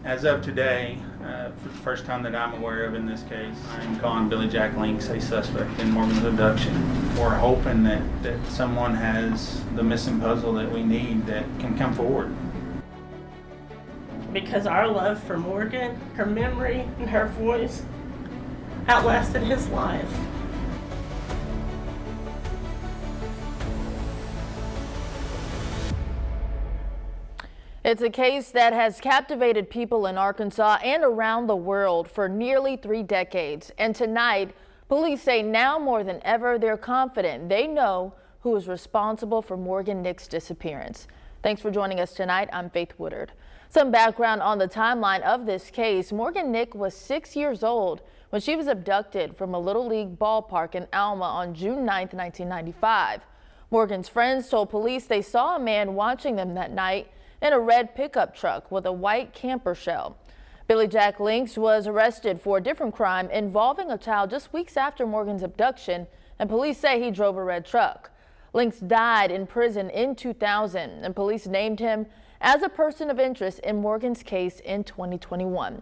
As of today, for the first time that I'm aware of in this case, I'm calling Billy Jack Links a suspect in Morgan's abduction. We're hoping that someone has the missing puzzle that we need that can come forward. Because our love for Morgan, her memory, and her voice outlasted his life. It's a case that has captivated people in Arkansas and around the world for nearly 3 decades. And tonight, police say now more than ever, they're confident they know who is responsible for Morgan Nick's disappearance. Thanks for joining us tonight. I'm Faith Woodard. Some background on the timeline of this case. Morgan Nick was 6 years old when she was abducted from a Little League ballpark in Alma on June 9th, 1995. Morgan's friends told police they saw a man watching them that night in a red pickup truck with a white camper shell. Billy Jack Links was arrested for a different crime involving a child just weeks after Morgan's abduction, and police say he drove a red truck. Links died in prison in 2000, and police named him as a person of interest in Morgan's case in 2021.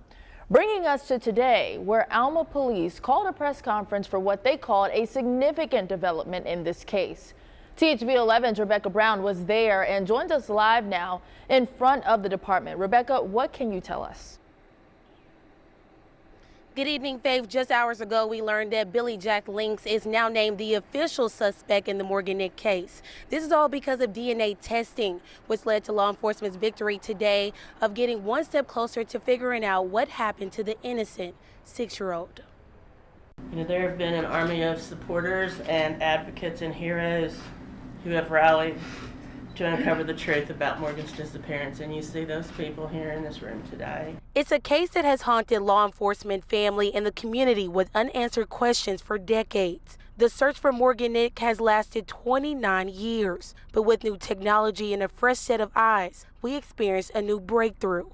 Bringing us to today, where Alma police called a press conference for what they called a significant development in this case. THV 11's Rebecca Brown was there and joins us live now in front of the department. Rebecca, what can you tell us? Good evening, Faith. Just hours ago, we learned that Billy Jack Links is now named the official suspect in the Morgan Nick case. This is all because of DNA testing, which led to law enforcement's victory today of getting one step closer to figuring out what happened to the innocent 6-year-old. You know, there have been an army of supporters and advocates and heroes who have rallied to uncover the truth about Morgan's disappearance, and you see those people here in this room today. It's a case that has haunted law enforcement, family, and the community with unanswered questions for decades. The search for Morgan Nick has lasted 29 years, but with new technology and a fresh set of eyes, we experienced a new breakthrough.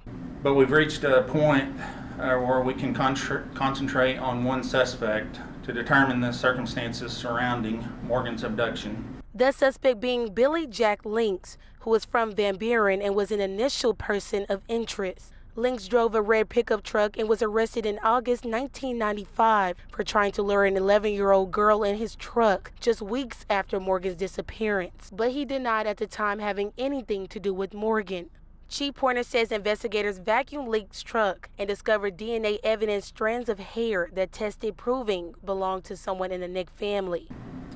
But we've reached a point where we can concentrate on one suspect to determine the circumstances surrounding Morgan's abduction. The suspect being Billy Jack Links, who was from Van Buren and was an initial person of interest. Links drove a red pickup truck and was arrested in August 1995 for trying to lure an 11-year-old girl in his truck just weeks after Morgan's disappearance. But he denied at the time having anything to do with Morgan. Chief Pointer says investigators vacuumed Links' truck and discovered DNA evidence, strands of hair that tested proving belonged to someone in the Nick family.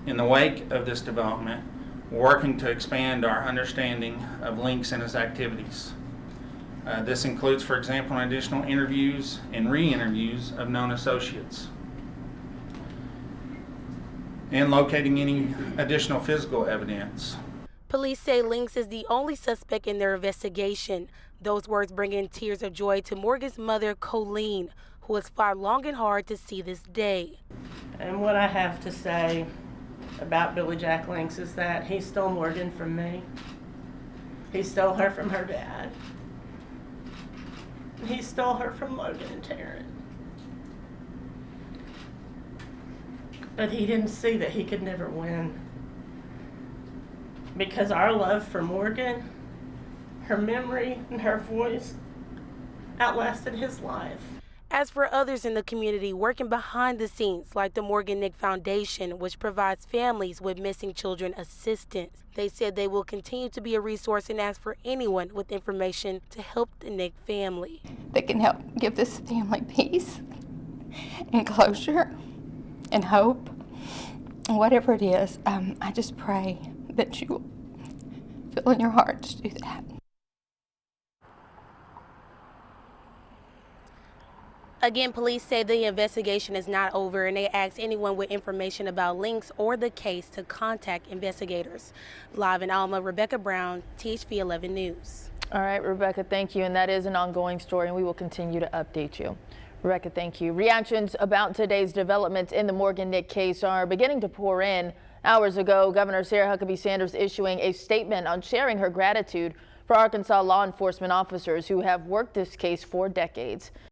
In the wake of this development, we're working to expand our understanding of Links and his activities. This includes, for example, additional interviews and re-interviews of known associates, and locating any additional physical evidence. Police say Links is the only suspect in their investigation. Those words bring in tears of joy to Morgan's mother, Colleen, who has fought long and hard to see this day. And what I have to say about Billy Jack Links is that he stole Morgan from me. He stole her from her dad. He stole her from Logan and Taryn. But he didn't see that he could never win. Because our love for Morgan, her memory, and her voice outlasted his life. As for others in the community working behind the scenes, like the Morgan Nick Foundation, which provides families with missing children assistance, they said they will continue to be a resource and ask for anyone with information to help the Nick family. They can help give this family peace and closure and hope. Whatever it is, I just pray that you will feel in your heart to do that. Again, police say the investigation is not over, and they ask anyone with information about Links or the case to contact investigators. Live in Alma, Rebecca Brown, THV 11 News. All right, Rebecca, thank you. And that is an ongoing story, and we will continue to update you. Rebecca, thank you. Reactions about today's developments in the Morgan Nick case are beginning to pour in. Hours ago, Governor Sarah Huckabee Sanders issuing a statement on sharing her gratitude for Arkansas law enforcement officers who have worked this case for decades.